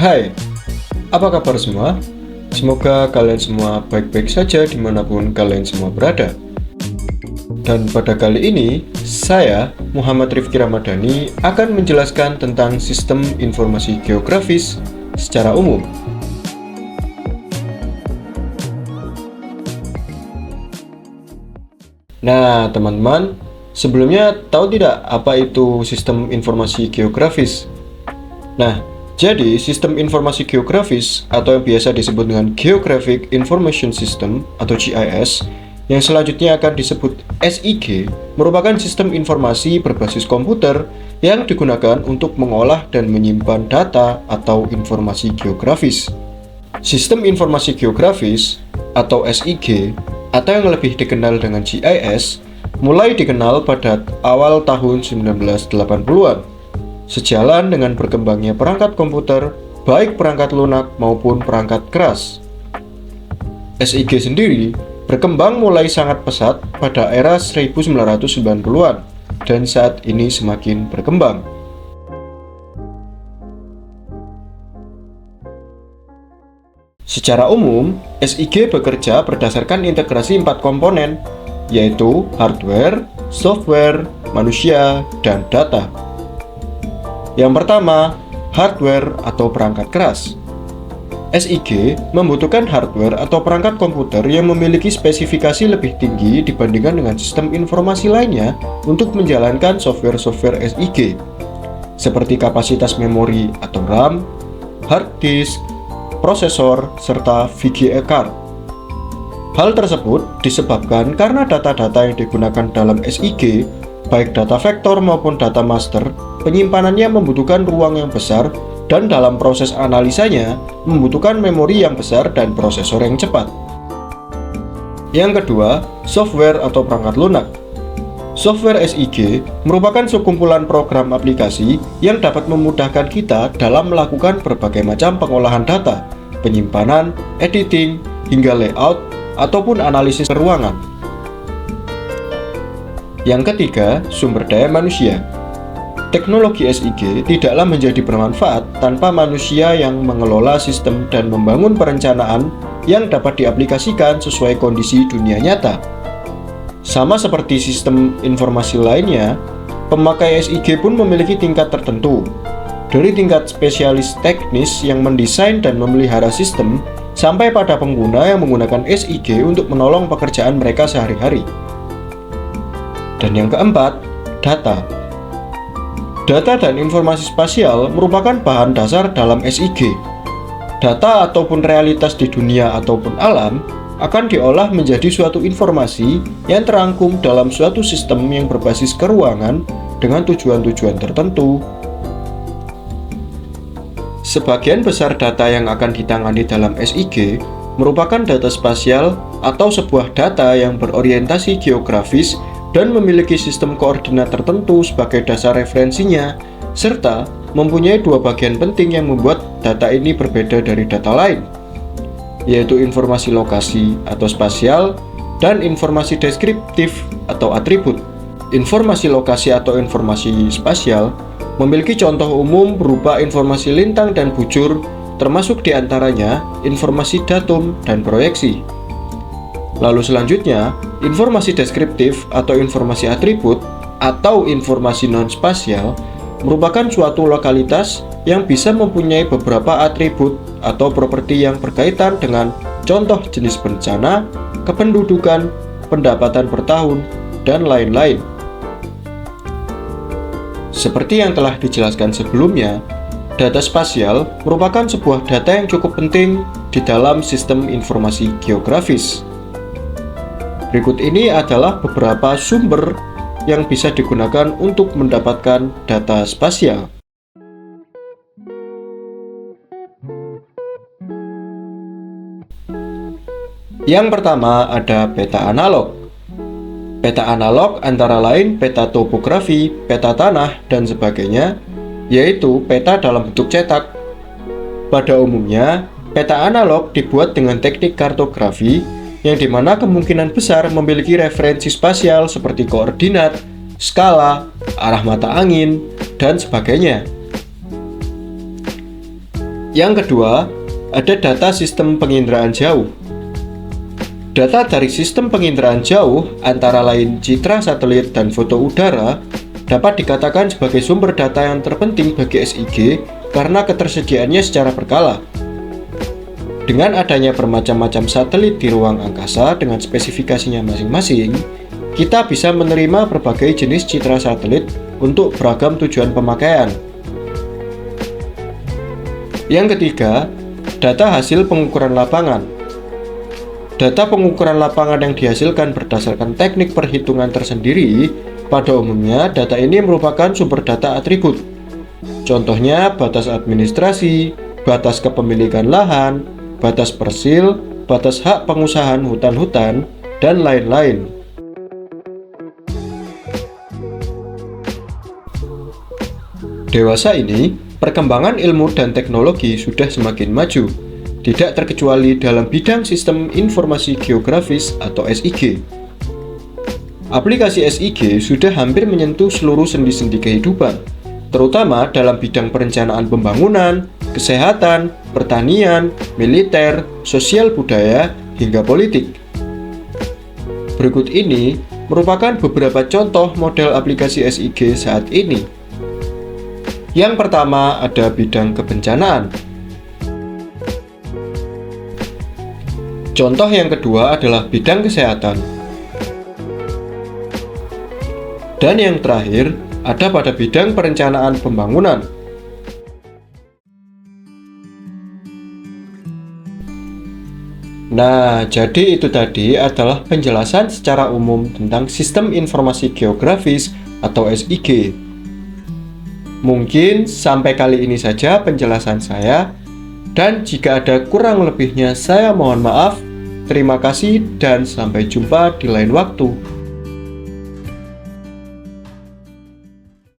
Hai, apa kabar semua? Semoga kalian semua baik-baik saja dimanapun kalian semua berada. Dan pada kali ini, saya, Muhammad Rifki Ramadhani, akan menjelaskan tentang sistem informasi geografis secara umum. Nah, teman-teman, sebelumnya tahu tidak apa itu sistem informasi geografis? Nah, jadi sistem informasi geografis atau yang biasa disebut dengan Geographic Information System atau GIS yang selanjutnya akan disebut SIG merupakan sistem informasi berbasis komputer yang digunakan untuk mengolah dan menyimpan data atau informasi geografis. Sistem informasi geografis atau SIG atau yang lebih dikenal dengan GIS mulai dikenal pada awal tahun 1980-an. Sejalan dengan berkembangnya perangkat komputer, baik perangkat lunak maupun perangkat keras. SIG sendiri berkembang mulai sangat pesat pada era 1990-an dan saat ini semakin berkembang. Secara umum, SIG bekerja berdasarkan integrasi 4 komponen, yaitu hardware, software, manusia, dan data. Yang pertama, hardware atau perangkat keras. SIG membutuhkan hardware atau perangkat komputer yang memiliki spesifikasi lebih tinggi dibandingkan dengan sistem informasi lainnya untuk menjalankan software-software SIG, seperti kapasitas memori atau RAM, hard disk, prosesor, serta VGA card. Hal tersebut disebabkan karena data-data yang digunakan dalam SIG, baik data vektor maupun data master, penyimpanannya membutuhkan ruang yang besar dan dalam proses analisanya membutuhkan memori yang besar dan prosesor yang cepat. Yang kedua, software atau perangkat lunak. Software SIG merupakan sekumpulan program aplikasi yang dapat memudahkan kita dalam melakukan berbagai macam pengolahan data, penyimpanan, editing, hingga layout, ataupun analisis ruangan. Yang ketiga, sumber daya manusia. Teknologi SIG tidaklah menjadi bermanfaat tanpa manusia yang mengelola sistem dan membangun perencanaan yang dapat diaplikasikan sesuai kondisi dunia nyata. Sama seperti sistem informasi lainnya, pemakai SIG pun memiliki tingkat tertentu, dari tingkat spesialis teknis yang mendesain dan memelihara sistem, sampai pada pengguna yang menggunakan SIG untuk menolong pekerjaan mereka sehari-hari. Dan yang keempat, data. Data dan informasi spasial merupakan bahan dasar dalam SIG. Data ataupun realitas di dunia ataupun alam akan diolah menjadi suatu informasi yang terangkum dalam suatu sistem yang berbasis keruangan dengan tujuan-tujuan tertentu. Sebagian besar data yang akan ditangani dalam SIG merupakan data spasial atau sebuah data yang berorientasi geografis dan memiliki sistem koordinat tertentu sebagai dasar referensinya, serta mempunyai dua bagian penting yang membuat data ini berbeda dari data lain, yaitu informasi lokasi atau spasial dan informasi deskriptif atau atribut. Informasi lokasi atau informasi spasial memiliki contoh umum berupa informasi lintang dan bujur, termasuk diantaranya informasi datum dan proyeksi. Lalu selanjutnya, informasi deskriptif atau informasi atribut atau informasi non-spasial merupakan suatu lokalitas yang bisa mempunyai beberapa atribut atau properti yang berkaitan dengan contoh jenis bencana, kependudukan, pendapatan per tahun, dan lain-lain. Seperti yang telah dijelaskan sebelumnya, data spasial merupakan sebuah data yang cukup penting di dalam sistem informasi geografis. Berikut ini adalah beberapa sumber yang bisa digunakan untuk mendapatkan data spasial. Yang pertama ada peta analog. Peta analog antara lain peta topografi, peta tanah, dan sebagainya, yaitu peta dalam bentuk cetak. Pada umumnya, peta analog dibuat dengan teknik kartografi yang dimana kemungkinan besar memiliki referensi spasial seperti koordinat, skala, arah mata angin, dan sebagainya. Yang kedua, ada data sistem penginderaan jauh. Data dari sistem penginderaan jauh, antara lain citra satelit dan foto udara, dapat dikatakan sebagai sumber data yang terpenting bagi SIG karena ketersediaannya secara berkala. Dengan adanya bermacam-macam satelit di ruang angkasa dengan spesifikasinya masing-masing, kita bisa menerima berbagai jenis citra satelit untuk beragam tujuan pemakaian. Yang ketiga, data hasil pengukuran lapangan. Data pengukuran lapangan yang dihasilkan berdasarkan teknik perhitungan tersendiri, pada umumnya data ini merupakan sumber data atribut. Contohnya batas administrasi, batas kepemilikan lahan, batas persil, batas hak pengusahaan hutan-hutan, dan lain-lain. Dewasa ini, perkembangan ilmu dan teknologi sudah semakin maju, tidak terkecuali dalam bidang sistem informasi geografis atau SIG. Aplikasi SIG sudah hampir menyentuh seluruh sendi-sendi kehidupan, terutama dalam bidang perencanaan pembangunan, kesehatan, pertanian, militer, sosial budaya, hingga politik. Berikut ini merupakan beberapa contoh model aplikasi SIG saat ini. Yang pertama ada bidang kebencanaan. Contoh yang kedua adalah bidang kesehatan. Dan yang terakhir ada pada bidang perencanaan pembangunan. Nah, jadi itu tadi adalah penjelasan secara umum tentang sistem informasi geografis atau SIG. Mungkin sampai kali ini saja penjelasan saya, dan jika ada kurang lebihnya saya mohon maaf. Terima kasih dan sampai jumpa di lain waktu.